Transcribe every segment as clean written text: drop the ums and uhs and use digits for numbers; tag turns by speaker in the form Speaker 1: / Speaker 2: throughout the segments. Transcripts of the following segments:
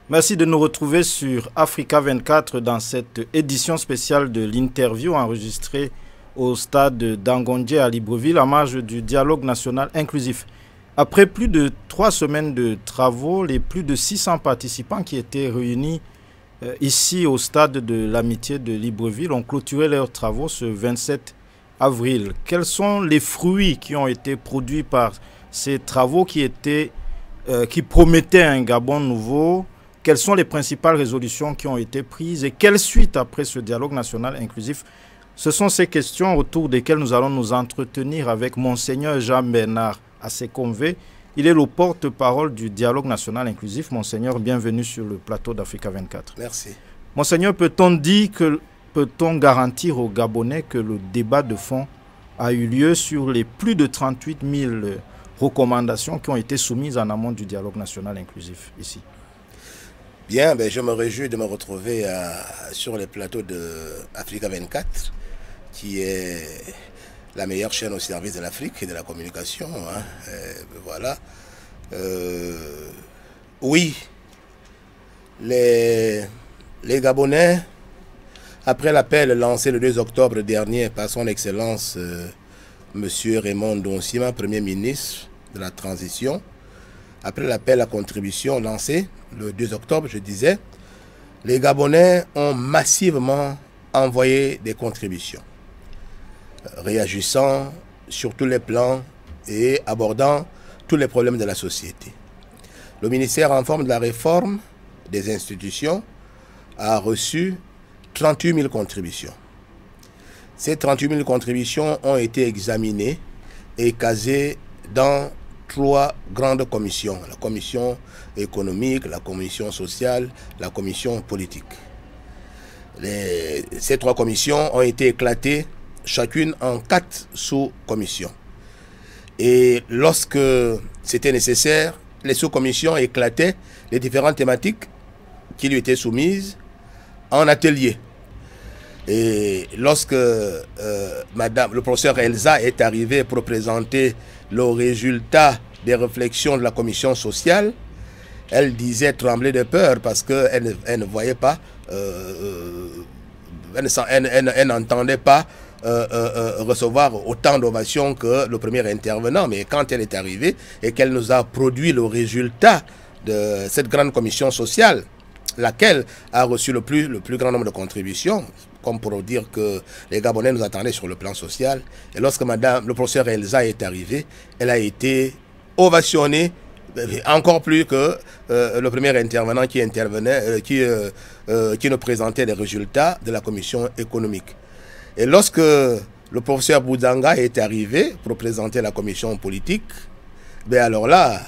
Speaker 1: Merci de nous retrouver sur Africa 24 dans cette édition spéciale de l'interview enregistrée au stade d'Angondje à Libreville en marge du dialogue national inclusif. Après plus de 3 semaines de travaux, les plus de 600 participants qui étaient réunis ici au stade de l'Amitié de Libreville ont clôturé leurs travaux ce 27 avril. Quels sont les fruits qui ont été produits par ces travaux qui promettaient un Gabon nouveau? Quelles sont les principales résolutions qui ont été prises et quelle suite après ce dialogue national inclusif? Ce sont ces questions autour desquelles nous allons nous entretenir avec Monseigneur Jean-Bernard Assekomvé. Il est le porte-parole du dialogue national inclusif. Monseigneur, bienvenue sur le plateau d'Africa 24.
Speaker 2: Merci.
Speaker 1: Monseigneur, peut-on garantir aux Gabonais que le débat de fond a eu lieu sur les plus de 38 000 recommandations qui ont été soumises en amont du dialogue national inclusif ici?
Speaker 2: Bien, je me réjouis de me retrouver sur le plateau d'Africa 24, qui est la meilleure chaîne au service de l'Afrique et de la communication. Voilà. Oui, les Gabonais, après l'appel lancé le 2 octobre dernier par son Excellence M. Raymond Donsima, Premier ministre de la Transition, après l'appel à contribution lancé le 2 octobre, je disais, les Gabonais ont massivement envoyé des contributions, réagissant sur tous les plans et abordant tous les problèmes de la société. Le ministère en forme de la réforme des institutions a reçu 38 000 contributions. Ces 38 000 contributions ont été examinées et casées dans 3 grandes commissions, la commission économique, la commission sociale, la commission politique. Ces 3 commissions ont été éclatées chacune en 4 sous-commissions. Et lorsque c'était nécessaire, les sous-commissions éclataient les différentes thématiques qui lui étaient soumises en atelier. Et lorsque le professeur Elsa est arrivé pour présenter le résultat des réflexions de la commission sociale, elle disait trembler de peur parce qu'elle ne voyait pas, elle n'entendait pas recevoir autant d'ovations que le premier intervenant. Mais quand elle est arrivée et qu'elle nous a produit le résultat de cette grande commission sociale, laquelle a reçu le plus grand nombre de contributions, comme pour dire que les Gabonais nous attendaient sur le plan social. Et lorsque le professeur Elsa est arrivé, elle a été ovationnée encore plus que le premier intervenant qui intervenait, qui nous présentait les résultats de la commission économique. Et lorsque le professeur Boudanga est arrivé pour présenter la commission politique, alors là,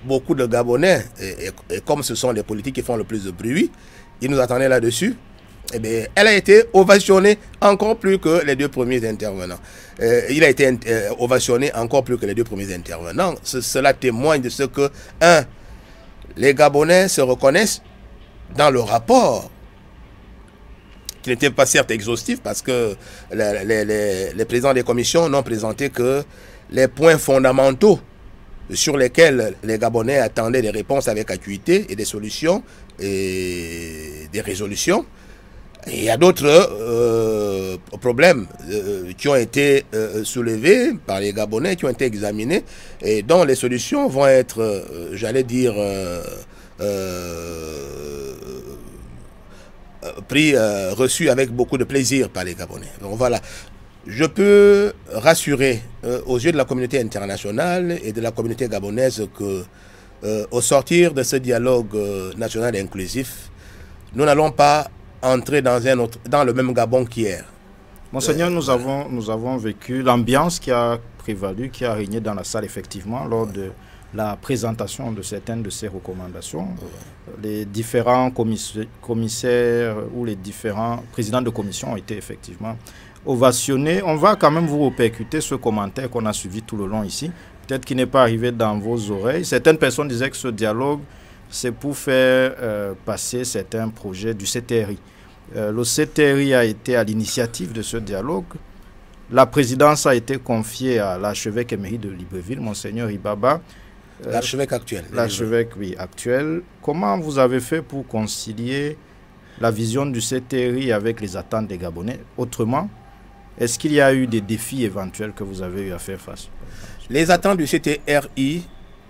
Speaker 2: beaucoup de Gabonais, et comme ce sont les politiques qui font le plus de bruit, ils nous attendaient là-dessus. Elle a été ovationnée encore plus que les 2 premiers intervenants. Il a été ovationné encore plus que les 2 premiers intervenants. Cela témoigne de ce que, les Gabonais se reconnaissent dans le rapport, qui n'était pas certes exhaustif, parce que les présidents des commissions n'ont présenté que les points fondamentaux sur lesquels les Gabonais attendaient des réponses avec acuité et des solutions et des résolutions. Et il y a d'autres problèmes qui ont été soulevés par les Gabonais, qui ont été examinés et dont les solutions vont être, j'allais dire, reçues avec beaucoup de plaisir par les Gabonais. Donc voilà. Je peux rassurer aux yeux de la communauté internationale et de la communauté gabonaise que, au sortir de ce dialogue national inclusif, nous n'allons pas entrer dans le même Gabon qu'hier.
Speaker 1: Monseigneur, nous avons vécu l'ambiance qui a prévalu, qui a régné dans la salle effectivement lors de la présentation de certaines de ces recommandations. Les différents commissaires ou les différents présidents de commission ont été effectivement ovationnés. On va quand même vous répercuter ce commentaire qu'on a suivi tout le long ici, peut-être qu'il n'est pas arrivé dans vos oreilles. Certaines personnes disaient que ce dialogue, c'est pour faire passer certains projets du CTRI. Le CTRI a été à l'initiative de ce dialogue. La présidence a été confiée à l'archevêque émérite de Libreville, Monseigneur Ibaba.
Speaker 2: L'archevêque actuel.
Speaker 1: L'archevêque, oui, actuel. Comment vous avez fait pour concilier la vision du CTRI avec les attentes des Gabonais? Autrement, est-ce qu'il y a eu des défis éventuels que vous avez eu à faire face?
Speaker 2: Les attentes du CTRI,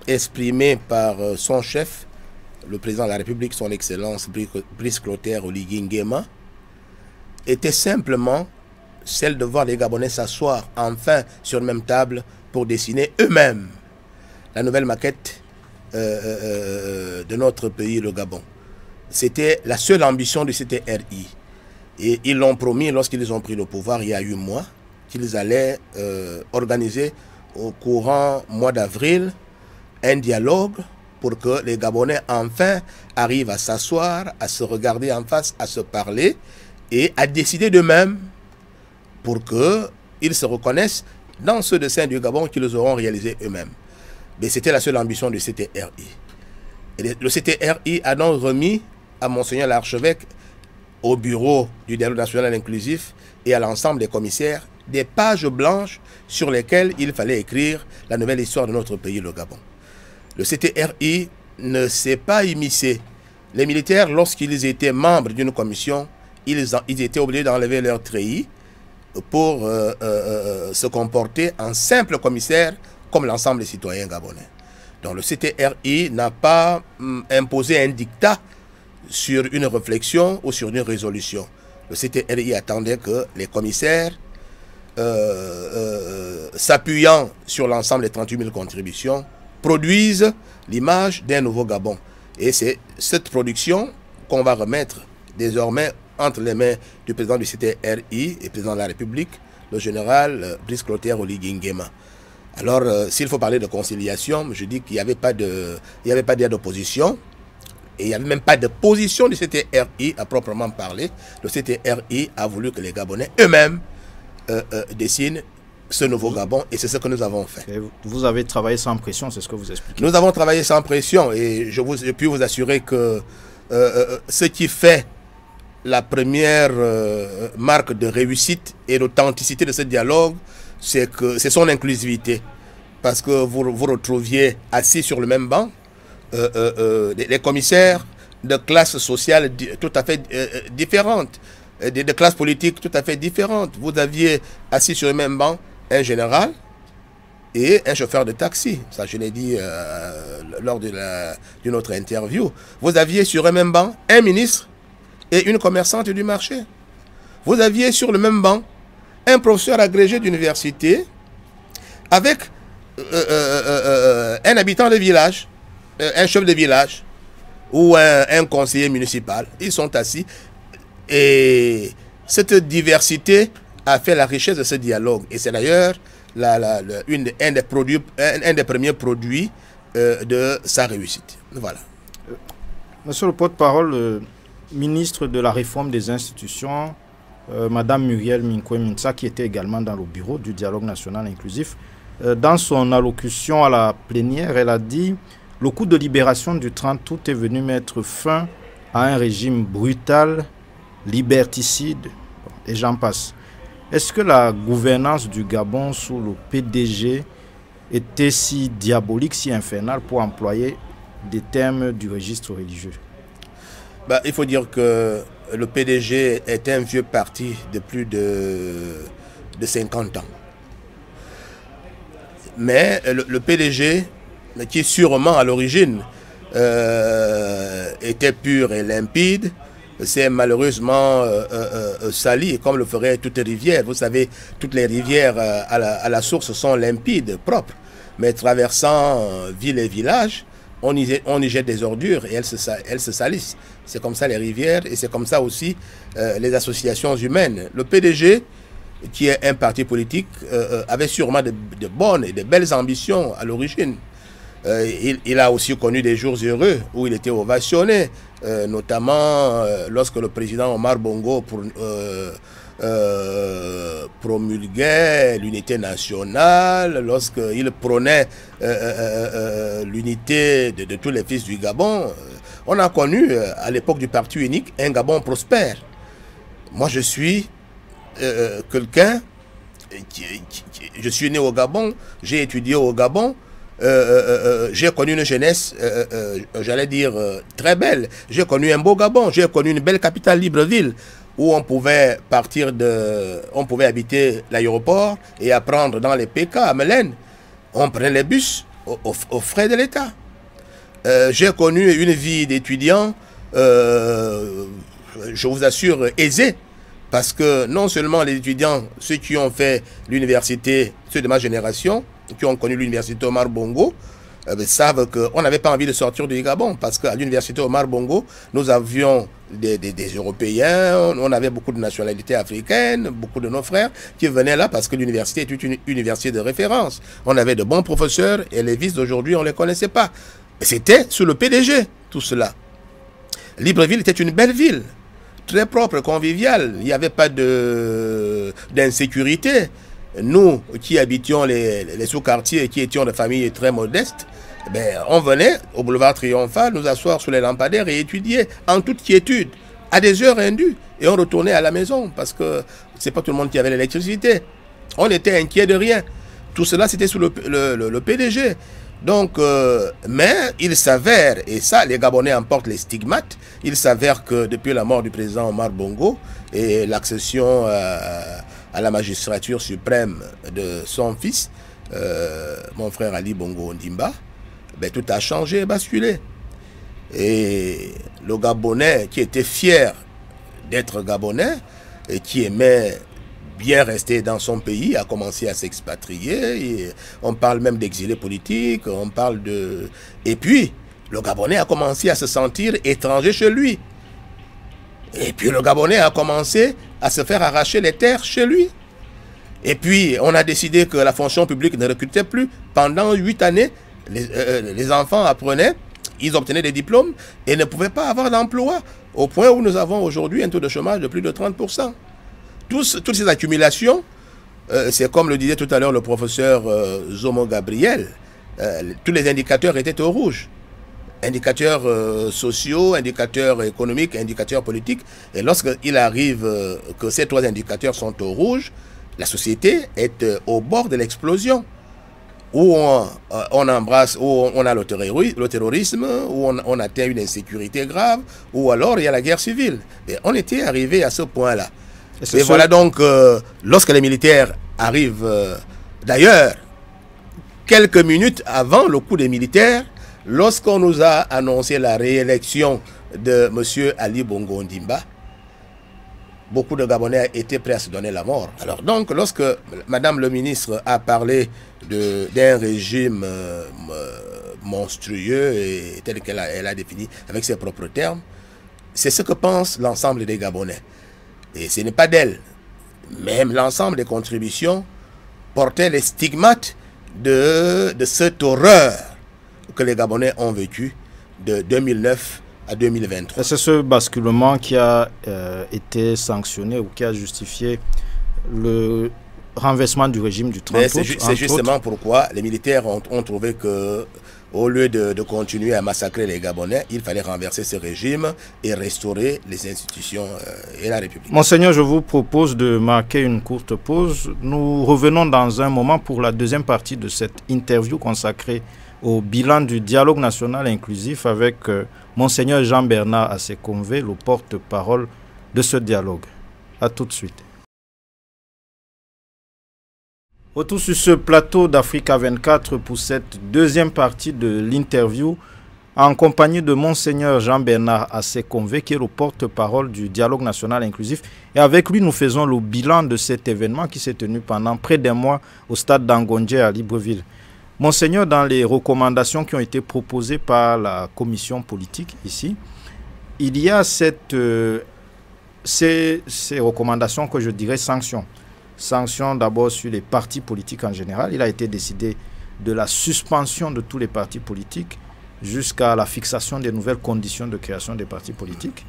Speaker 2: exprimées par son chef, le président de la République, son Excellence Brice Clotaire Oligui Nguema, étaient simplement celle de voir les Gabonais s'asseoir enfin sur une même table pour dessiner eux-mêmes la nouvelle maquette de notre pays, le Gabon. C'était la seule ambition du CTRI. Et ils l'ont promis lorsqu'ils ont pris le pouvoir il y a 8 mois, qu'ils allaient organiser au courant mois d'avril un dialogue pour que les Gabonais enfin arrivent à s'asseoir, à se regarder en face, à se parler et à décider d'eux-mêmes pour qu'ils se reconnaissent dans ce dessin du Gabon qu'ils auront réalisé eux-mêmes. Mais c'était la seule ambition du CTRI. Et le CTRI a donc remis à Monseigneur l'archevêque, au bureau du dialogue national inclusif et à l'ensemble des commissaires, des pages blanches sur lesquelles il fallait écrire la nouvelle histoire de notre pays, le Gabon. Le CTRI ne s'est pas immiscé. Les militaires, lorsqu'ils étaient membres d'une commission, ils étaient obligés d'enlever leur treillis pour se comporter en simple commissaire comme l'ensemble des citoyens gabonais. Donc le CTRI n'a pas imposé un dictat sur une réflexion ou sur une résolution. Le CTRI attendait que les commissaires, s'appuyant sur l'ensemble des 38 000 contributions, produisent l'image d'un nouveau Gabon. Et c'est cette production qu'on va remettre désormais entre les mains du président du CTRI et président de la République, le général Brice Clotaire Oligui Nguema. Alors, s'il faut parler de conciliation, je dis qu'il n'y avait pas d'air d'opposition. Et il n'y avait même pas de position du CTRI à proprement parler. Le CTRI a voulu que les Gabonais eux-mêmes dessinent ce nouveau Gabon et c'est ce que nous avons fait.
Speaker 1: Et vous avez travaillé sans pression, c'est ce que vous expliquez.
Speaker 2: Nous avons travaillé sans pression et je puis vous assurer que ce qui fait la première marque de réussite et d'authenticité de ce dialogue, c'est son inclusivité. Parce que vous retrouviez assis sur le même banc les commissaires de classes sociales tout à fait différentes, de classes politiques tout à fait différentes. Vous aviez assis sur le même banc un général et un chauffeur de taxi. Ça, je l'ai dit lors d'une autre interview. Vous aviez sur le même banc un ministre et une commerçante du marché. Vous aviez sur le même banc un professeur agrégé d'université avec un habitant de village, un chef de village ou un conseiller municipal. Ils sont assis et cette diversité a fait la richesse de ce dialogue. Et c'est d'ailleurs un des premiers produits de sa réussite. Voilà.
Speaker 1: Monsieur le porte-parole, le ministre de la réforme des institutions, Madame Muriel Minkwé-Mintsa, qui était également dans le bureau du dialogue national inclusif, dans son allocution à la plénière, elle a dit: le coup de libération du 30 août est venu mettre fin à un régime brutal, liberticide, et j'en passe. Est-ce que la gouvernance du Gabon sous le PDG était si diabolique, si infernale, pour employer des termes du registre religieux?
Speaker 2: Il faut dire que le PDG est un vieux parti de plus de 50 ans. Mais le PDG, qui sûrement à l'origine était pur et limpide, c'est malheureusement sali, comme le ferait toute rivière. Vous savez, toutes les rivières à la source sont limpides, propres. Mais traversant villes et villages, on y jette des ordures et elles se salissent. C'est comme ça les rivières et c'est comme ça aussi les associations humaines. Le PDG, qui est un parti politique, avait sûrement de bonnes et de belles ambitions à l'origine. Il a aussi connu des jours heureux où il était ovationné, notamment lorsque le président Omar Bongo promulguait l'unité nationale, lorsqu'il prônait l'unité de tous les fils du Gabon. On a connu à l'époque du parti unique un Gabon prospère. Moi je suis quelqu'un, je suis né au Gabon, j'ai étudié au Gabon, j'ai connu une jeunesse, j'allais dire, très belle. J'ai connu un beau Gabon, j'ai connu une belle capitale, Libreville, où on pouvait on pouvait habiter l'aéroport et apprendre dans les PK à Mélène. On prenait les bus aux frais de l'État. J'ai connu une vie d'étudiant, je vous assure, aisée. Parce que non seulement les étudiants, ceux qui ont fait l'université, ceux de ma génération, qui ont connu l'université Omar Bongo, savent qu'on n'avait pas envie de sortir du Gabon. Parce qu'à l'université Omar Bongo, nous avions des Européens, on avait beaucoup de nationalités africaines, beaucoup de nos frères qui venaient là parce que l'université était une université de référence. On avait de bons professeurs et les vices d'aujourd'hui, on ne les connaissait pas. C'était sous le PDG, tout cela. Libreville était une belle ville. Très propre, convivial, il n'y avait pas d'insécurité. Nous qui habitions les sous-quartiers et qui étions de familles très modestes, on venait au boulevard Triomphal nous asseoir sous les lampadaires et étudier en toute quiétude, à des heures indues. Et on retournait à la maison parce que c'est pas tout le monde qui avait l'électricité. On était inquiet de rien. Tout cela, c'était sous le PDG. Donc, mais il s'avère, et ça les Gabonais en portent les stigmates, il s'avère que depuis la mort du président Omar Bongo et l'accession à la magistrature suprême de son fils, mon frère Ali Bongo Ondimba, tout a changé et basculé. Et le Gabonais qui était fier d'être Gabonais et qui aimait bien resté dans son pays, a commencé à s'expatrier. On parle même d'exilé politique, on parle de... Et puis, le Gabonais a commencé à se sentir étranger chez lui. Et puis, le Gabonais a commencé à se faire arracher les terres chez lui. Et puis, on a décidé que la fonction publique ne recrutait plus. Pendant 8 années, les enfants apprenaient, ils obtenaient des diplômes et ne pouvaient pas avoir d'emploi. Au point où nous avons aujourd'hui un taux de chômage de plus de 30%. Toutes ces accumulations, c'est comme le disait tout à l'heure le professeur Zomo Gabriel, tous les indicateurs étaient au rouge. Indicateurs sociaux, indicateurs économiques, indicateurs politiques. Et lorsqu'il arrive que ces 3 indicateurs sont au rouge, la société est au bord de l'explosion. Où on embrasse, où on a le terrorisme, où on atteint une insécurité grave, ou alors il y a la guerre civile. Et on était arrivé à ce point-là. Et voilà donc, lorsque les militaires arrivent, d'ailleurs, quelques minutes avant le coup des militaires, lorsqu'on nous a annoncé la réélection de M. Ali Bongo Ondimba, beaucoup de Gabonais étaient prêts à se donner la mort. Alors donc, lorsque Madame le ministre a parlé d'un régime monstrueux et tel qu'elle a défini avec ses propres termes, c'est ce que pense l'ensemble des Gabonais. Et ce n'est pas d'elle. Même l'ensemble des contributions portaient les stigmates de cette horreur que les Gabonais ont vécu de 2009 à 2023.
Speaker 1: C'est ce basculement qui a été sanctionné ou qui a justifié le renversement du régime du 30 août.
Speaker 2: C'est justement pourquoi les militaires ont trouvé que, au lieu de continuer à massacrer les Gabonais, il fallait renverser ce régime et restaurer les institutions et la République.
Speaker 1: Monseigneur, je vous propose de marquer une courte pause. Nous revenons dans un moment pour la deuxième partie de cette interview consacrée au bilan du dialogue national inclusif avec Monseigneur Jean-Bernard Assekonve, le porte-parole de ce dialogue. A tout de suite. Retour sur ce plateau d'Africa 24 pour cette deuxième partie de l'interview en compagnie de Monseigneur Jean-Bernard Assekonve, qui est le porte-parole du dialogue national inclusif. Et avec lui, nous faisons le bilan de cet événement qui s'est tenu pendant près d'un mois au stade d'Angondje à Libreville. Monseigneur, dans les recommandations qui ont été proposées par la commission politique ici, il y a ces recommandations que je dirais sanctions. Sanctions d'abord sur les partis politiques en général. Il a été décidé de la suspension de tous les partis politiques jusqu'à la fixation des nouvelles conditions de création des partis politiques.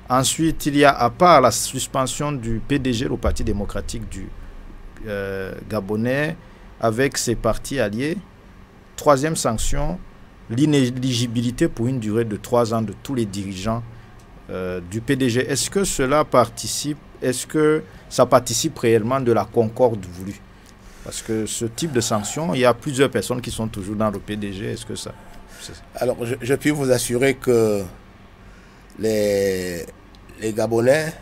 Speaker 1: Ensuite, il y a, à part la suspension du PDG, le Parti démocratique du Gabonais, avec ses partis alliés. Troisième sanction, l'inéligibilité pour une durée de 3 ans de tous les dirigeants du PDG. Est-ce que ça participe réellement de la concorde voulue? Parce que ce type de sanctions, il y a plusieurs personnes qui sont toujours dans le PDG. Est-ce que ça...
Speaker 2: Alors, je puis vous assurer que les Gabonais,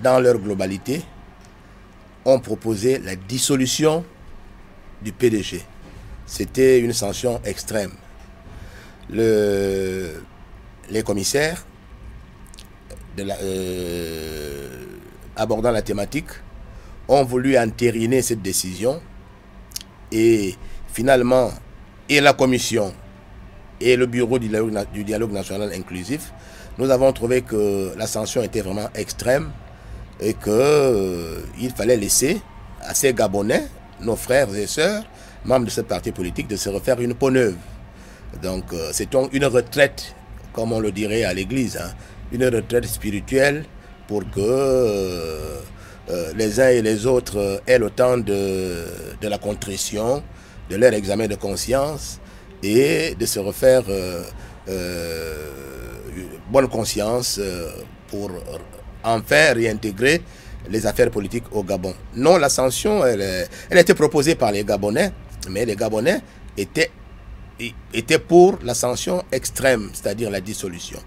Speaker 2: dans leur globalité, ont proposé la dissolution du PDG. C'était une sanction extrême. Les commissaires, abordant la thématique, ont voulu entériner cette décision et finalement, et la commission et le bureau du dialogue national inclusif, nous avons trouvé que la sanction était vraiment extrême et qu'il fallait laisser à ces Gabonais, nos frères et sœurs, membres de cette parti politique, de se refaire une peau neuve. Donc c'est une retraite, comme on le dirait à l'église, hein, une retraite spirituelle pour que les uns et les autres aient le temps de la contrition, de leur examen de conscience et de se refaire bonne conscience pour enfin réintégrer les affaires politiques au Gabon. Non, la sanction, elle a été proposée par les Gabonais, mais les Gabonais étaient pour la sanction extrême, c'est-à-dire la dissolution.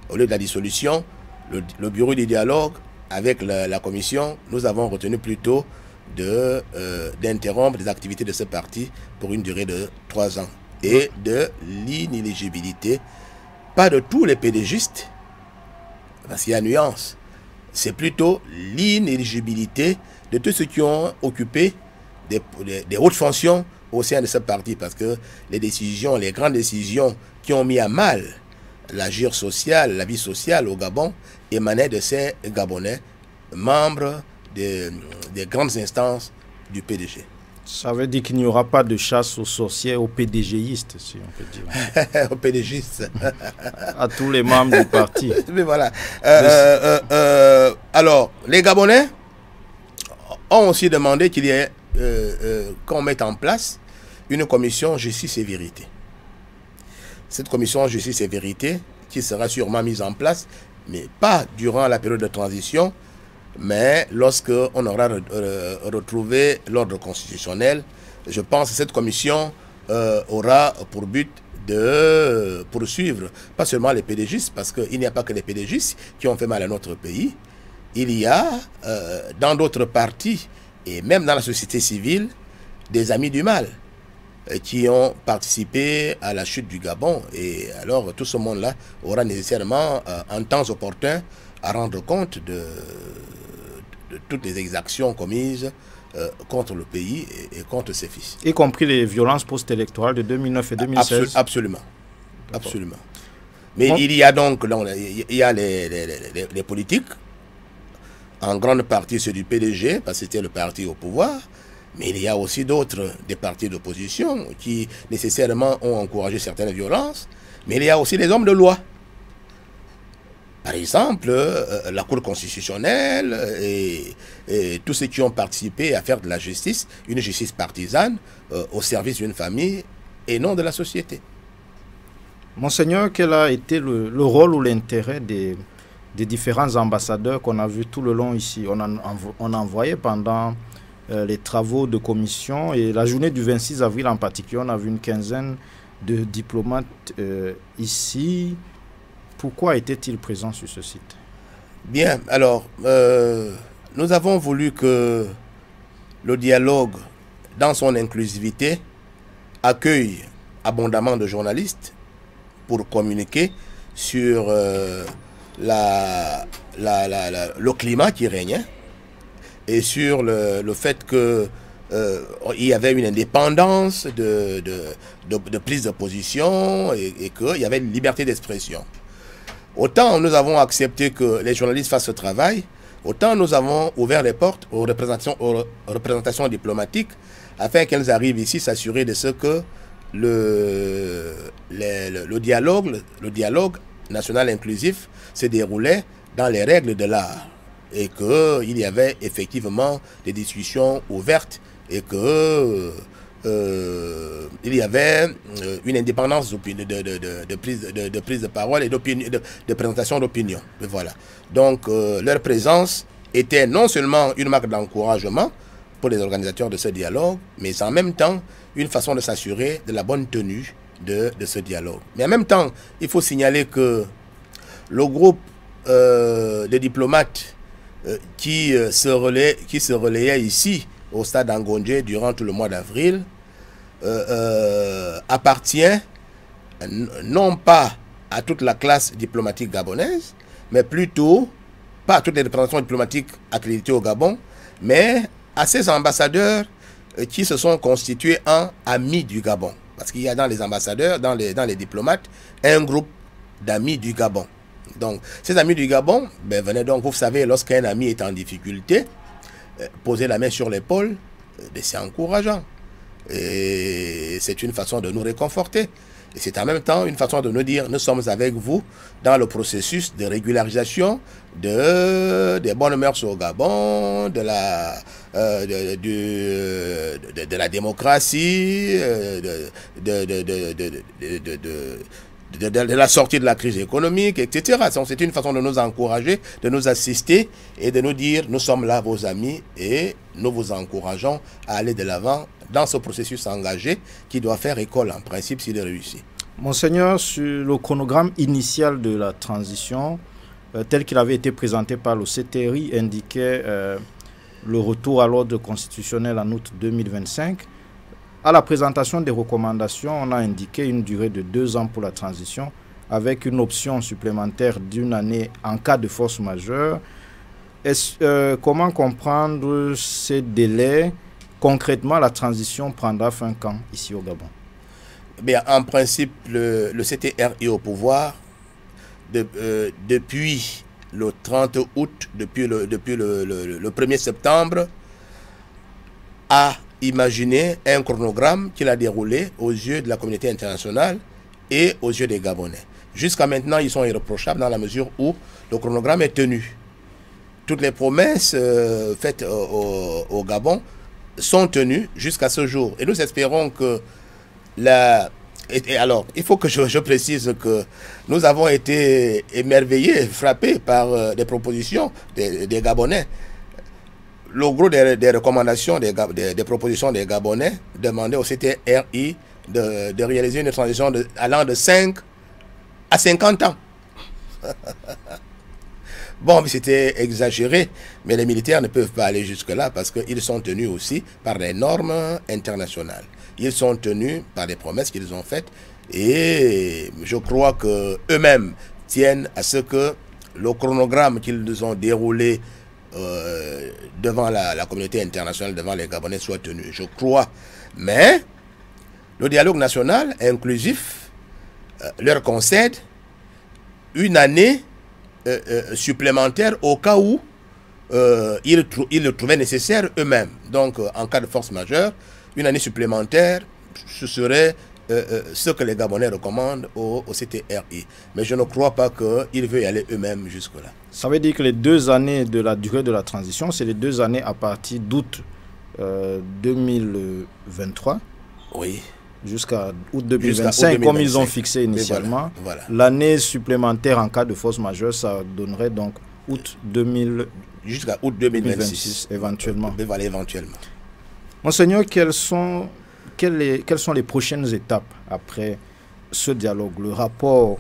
Speaker 2: Au lieu de la dissolution, le bureau du dialogue, avec la commission, nous avons retenu plutôt d'interrompre les activités de ce parti pour une durée de 3 ans et de l'inéligibilité, pas de tous les pédégistes, parce qu'il y a nuance, c'est plutôt l'inéligibilité de tous ceux qui ont occupé des hautes fonctions au sein de ce parti, parce que les grandes décisions qui ont mis à mal l'agir social, la vie sociale au Gabon, émanaient de ces Gabonais, membres des grandes instances du PDG.
Speaker 1: Ça veut dire qu'il n'y aura pas de chasse aux sorciers, aux PDGistes, si on peut dire.
Speaker 2: Aux PDGistes.
Speaker 1: À tous les membres du parti.
Speaker 2: Mais voilà. Alors, les Gabonais ont aussi demandé qu'il y ait, qu'on mette en place une commission justice et vérité. Cette commission justice et vérité, qui sera sûrement mise en place, mais pas durant la période de transition, mais lorsque on aura retrouvé l'ordre constitutionnel. Je pense que cette commission aura pour but de poursuivre, pas seulement les PDGistes, parce qu'il n'y a pas que les PDGistes qui ont fait mal à notre pays. Il y a dans d'autres partis, et même dans la société civile, des amis du mal qui ont participé à la chute du Gabon. Et alors tout ce monde-là aura nécessairement en temps opportun à rendre compte de toutes les exactions commises contre le pays et contre ses fils.
Speaker 1: Y compris les violences post-électorales de 2009 et 2016.
Speaker 2: Absolument. Absolument. Mais il y a donc il y a les politiques, en grande partie ceux du PDG, parce que c'était le parti au pouvoir, mais il y a aussi d'autres, des partis d'opposition, qui nécessairement ont encouragé certaines violences, mais il y a aussi les hommes de loi. Par exemple, la Cour constitutionnelle et tous ceux qui ont participé à faire de la justice, une justice partisane, au service d'une famille et non de la société.
Speaker 1: Monseigneur, quel a été le rôle ou l'intérêt des différents ambassadeurs qu'on a vus tout le long ici? On a envoyé pendant les travaux de commission et la journée du 26 avril en particulier, on a vu une quinzaine de diplomates ici. Pourquoi était-il présent sur ce site?
Speaker 2: Bien, alors, nous avons voulu que le dialogue, dans son inclusivité, accueille abondamment de journalistes pour communiquer sur le climat qui régnait et sur le fait que il y avait une indépendance de prise de position et qu'il y avait une liberté d'expression. Autant nous avons accepté que les journalistes fassent ce travail, autant nous avons ouvert les portes aux représentations diplomatiques afin qu'elles arrivent ici s'assurer de ce que le dialogue national inclusif se déroulait dans les règles de l'art et qu'il y avait effectivement des discussions ouvertes et que il y avait une indépendance de prise de parole et de présentation d'opinion. Voilà. Donc leur présence était non seulement une marque d'encouragement pour les organisateurs de ce dialogue, mais en même temps, une façon de s'assurer de la bonne tenue de ce dialogue. Mais en même temps, il faut signaler que le groupe de diplomates qui se relayait ici au stade Ngondje durant tout le mois d'avril appartient non pas à toute la classe diplomatique gabonaise, mais plutôt pas à toutes les représentations diplomatiques accréditées au Gabon, mais à ces ambassadeurs qui se sont constitués en amis du Gabon. Parce qu'il y a dans les ambassadeurs, dans les diplomates, un groupe d'amis du Gabon. Donc, ces amis du Gabon, ben, venez donc, vous savez, lorsqu'un ami est en difficulté, poser la main sur l'épaule, c'est encourageant. Et c'est une façon de nous réconforter. Et c'est en même temps une façon de nous dire, nous sommes avec vous dans le processus de régularisation des bonnes mœurs au Gabon, de la démocratie, de la sortie de la crise économique, etc. C'est une façon de nous encourager, de nous assister et de nous dire, nous sommes là, vos amis, et nous vous encourageons à aller de l'avant dans ce processus engagé qui doit faire école en principe s'il est réussi.
Speaker 1: Monseigneur, sur le chronogramme initial de la transition, tel qu'il avait été présenté par le CTRI, indiquait le retour à l'ordre constitutionnel en août 2025. À la présentation des recommandations, on a indiqué une durée de 2 ans pour la transition, avec une option supplémentaire d'1 année en cas de force majeure. Comment comprendre ces délais? Concrètement, la transition prendra fin quand ici au Gabon?
Speaker 2: Bien, en principe, le CTRI au pouvoir, depuis le 30 août, depuis le 1er septembre, a imaginé un chronogramme qu'il a déroulé aux yeux de la communauté internationale et aux yeux des Gabonais. Jusqu'à maintenant, ils sont irréprochables dans la mesure où le chronogramme est tenu. Toutes les promesses faites au Gabon sont tenues jusqu'à ce jour. Et nous espérons que alors, il faut que je précise que nous avons été émerveillés, frappés par des propositions des Gabonais. Le gros des recommandations, des propositions des Gabonais demandaient au CTRI de réaliser une transition allant de 5 à 50 ans. Bon, c'était exagéré, mais les militaires ne peuvent pas aller jusque-là parce qu'ils sont tenus aussi par les normes internationales. Ils sont tenus par des promesses qu'ils ont faites et je crois qu'eux-mêmes tiennent à ce que le chronogramme qu'ils nous ont déroulé devant la communauté internationale, devant les Gabonais, soit tenu. Je crois. Mais le dialogue national inclusif leur concède 1 année supplémentaire au cas où ils le trouvaient nécessaire eux-mêmes. Donc, en cas de force majeure, 1 année supplémentaire, ce serait ce que les Gabonais recommandent au CTRI. Mais je ne crois pas qu'ils veulent y aller eux-mêmes jusque-là.
Speaker 1: Ça veut dire que les 2 années de la durée de la transition, c'est les 2 années à partir d'août 2023.
Speaker 2: Oui.
Speaker 1: Jusqu'à août 2025, comme ils ont fixé initialement.
Speaker 2: Voilà.
Speaker 1: L'année supplémentaire en cas de force majeure, ça donnerait donc août 2000...
Speaker 2: jusqu'à août 2026.
Speaker 1: Éventuellement.
Speaker 2: Voilà, éventuellement.
Speaker 1: Monseigneur, quelles sont les prochaines étapes après ce dialogue? Le rapport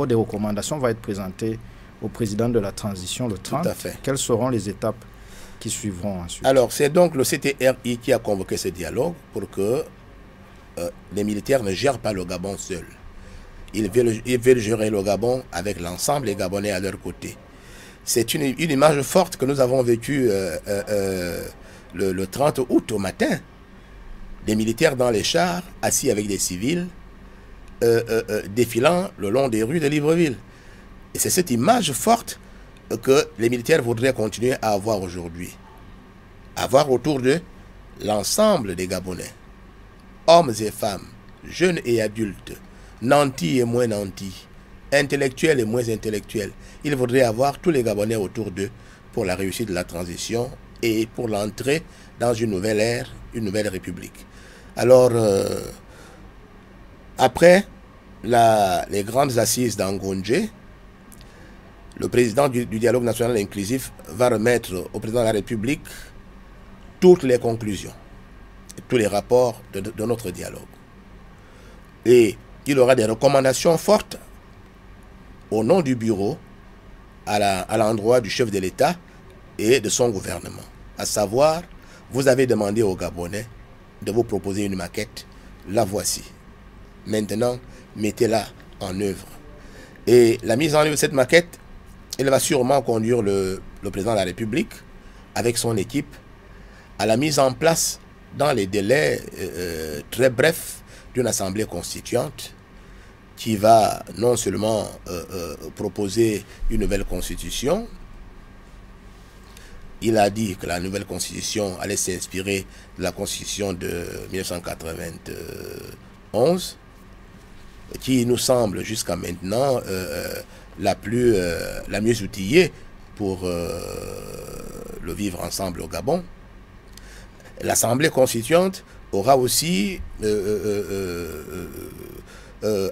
Speaker 1: des recommandations va être présenté au président de la transition le 30.
Speaker 2: Tout à fait.
Speaker 1: Quelles seront les étapes qui suivront ensuite?
Speaker 2: Alors, c'est donc le CTRI qui a convoqué ce dialogue pour que les militaires ne gèrent pas le Gabon seul. Ils veulent gérer le Gabon avec l'ensemble des Gabonais à leur côté. C'est une image forte que nous avons vécue le 30 août au matin. Des militaires dans les chars, assis avec des civils, défilant le long des rues de Libreville. Et c'est cette image forte que les militaires voudraient continuer à avoir aujourd'hui. Avoir autour d'eux l'ensemble des Gabonais. Hommes et femmes, jeunes et adultes, nantis et moins nantis, intellectuels et moins intellectuels. Ils voudraient avoir tous les Gabonais autour d'eux pour la réussite de la transition et pour l'entrée dans une nouvelle ère, une nouvelle république. Alors, après les grandes assises d'Angondje, le président du dialogue national inclusif va remettre au président de la République toutes les conclusions, tous les rapports de notre dialogue. Et il aura des recommandations fortes au nom du bureau à l'endroit du chef de l'État et de son gouvernement. À savoir, vous avez demandé aux Gabonais de vous proposer une maquette, la voici. Maintenant, mettez-la en œuvre. Et la mise en œuvre de cette maquette, elle va sûrement conduire le président de la République avec son équipe à la mise en place dans les délais très brefs d'une assemblée constituante qui va non seulement proposer une nouvelle constitution. Il a dit que la nouvelle constitution allait s'inspirer de la constitution de 1991, qui nous semble jusqu'à maintenant la mieux outillée pour le vivre ensemble au Gabon. L'Assemblée constituante aura aussi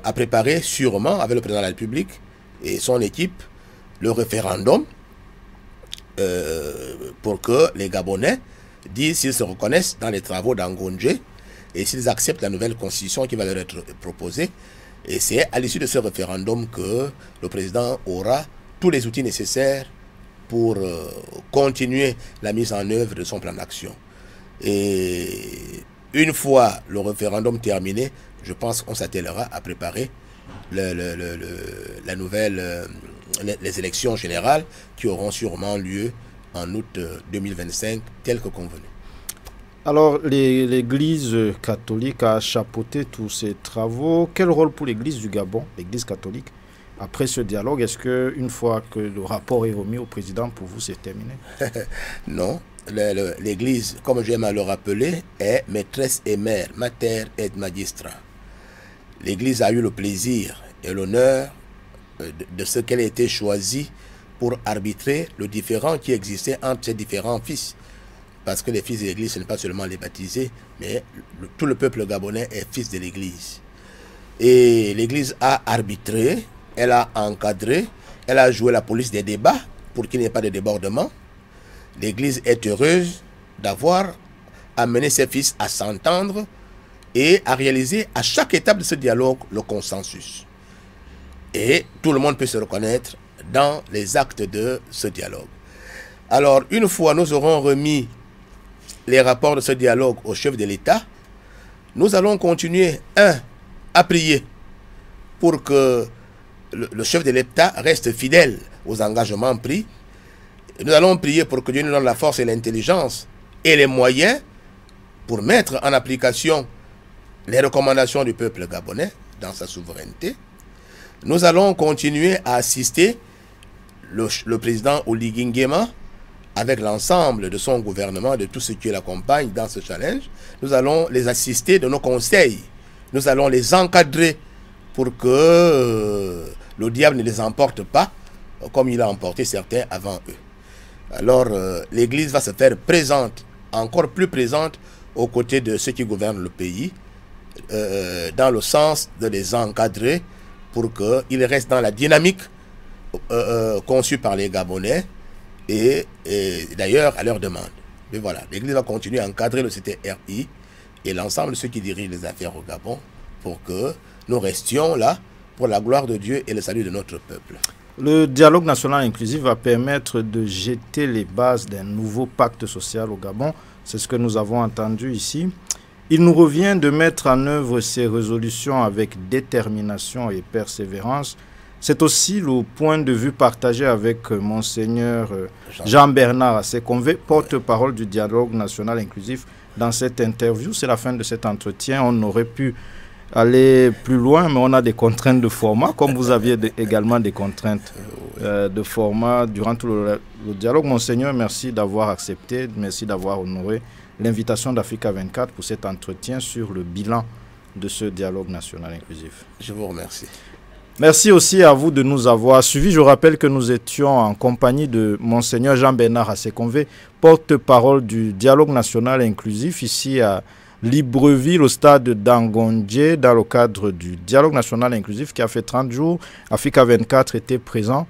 Speaker 2: à préparer sûrement avec le président de la République et son équipe le référendum pour que les Gabonais disent s'ils se reconnaissent dans les travaux d'Angonje et s'ils acceptent la nouvelle constitution qui va leur être proposée. Et c'est à l'issue de ce référendum que le président aura tous les outils nécessaires pour continuer la mise en œuvre de son plan d'action. Et une fois le référendum terminé, je pense qu'on s'attellera à préparer la nouvelle, les élections générales qui auront sûrement lieu en août 2025, tel que convenu.
Speaker 1: Alors, l'Église catholique a chapeauté tous ces travaux. Quel rôle pour l'Église du Gabon, l'Église catholique, après ce dialogue? Est-ce qu'une fois que le rapport est remis au président, pour vous, c'est terminé?
Speaker 2: Non. L'Église, comme j'aime à le rappeler, est maîtresse et mère, mater et magistra. L'Église a eu le plaisir et l'honneur de ce qu'elle a été choisie pour arbitrer le différend qui existait entre ces différents fils. Parce que les fils de l'Église, ce n'est pas seulement les baptisés, mais tout le peuple gabonais est fils de l'Église. Et l'Église a arbitré, elle a encadré, elle a joué la police des débats pour qu'il n'y ait pas de débordement. L'Église est heureuse d'avoir amené ses fils à s'entendre et à réaliser à chaque étape de ce dialogue le consensus. Et tout le monde peut se reconnaître dans les actes de ce dialogue. Alors, une fois nous aurons remis les rapports de ce dialogue au chef de l'État, nous allons continuer, à prier pour que le chef de l'État reste fidèle aux engagements pris. Nous allons prier pour que Dieu nous donne la force et l'intelligence et les moyens pour mettre en application les recommandations du peuple gabonais dans sa souveraineté. Nous allons continuer à assister le président Oligui Nguema avec l'ensemble de son gouvernement, de tous ceux qui l'accompagnent dans ce challenge. Nous allons les assister de nos conseils. Nous allons les encadrer pour que le diable ne les emporte pas comme il a emporté certains avant eux. Alors, l'Église va se faire présente, encore plus présente, aux côtés de ceux qui gouvernent le pays, dans le sens de les encadrer pour qu'ils restent dans la dynamique conçue par les Gabonais et d'ailleurs à leur demande. Mais voilà, l'Église va continuer à encadrer le CTRI et l'ensemble de ceux qui dirigent les affaires au Gabon pour que nous restions là pour la gloire de Dieu et le salut de notre peuple.
Speaker 1: Le dialogue national inclusif va permettre de jeter les bases d'un nouveau pacte social au Gabon. C'est ce que nous avons entendu ici. Il nous revient de mettre en œuvre ces résolutions avec détermination et persévérance. C'est aussi le point de vue partagé avec Monseigneur Jean-Bernard Assekonvé, porte-parole du dialogue national inclusif dans cette interview. C'est la fin de cet entretien. On aurait pu aller plus loin, mais on a des contraintes de format, comme vous aviez également des contraintes de format durant tout le dialogue. Monseigneur, merci d'avoir accepté, merci d'avoir honoré l'invitation d'Africa 24 pour cet entretien sur le bilan de ce dialogue national inclusif.
Speaker 2: Je vous remercie.
Speaker 1: Merci aussi à vous de nous avoir suivis. Je rappelle que nous étions en compagnie de Monseigneur Jean-Bernard Assekonvé, porte-parole du dialogue national inclusif ici à Libreville, au stade d'Angonje, dans le cadre du dialogue national inclusif qui a fait 30 jours. Africa 24 était présent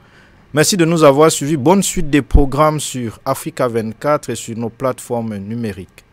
Speaker 1: Merci de nous avoir suivis. Bonne suite des programmes sur Africa 24 et sur nos plateformes numériques.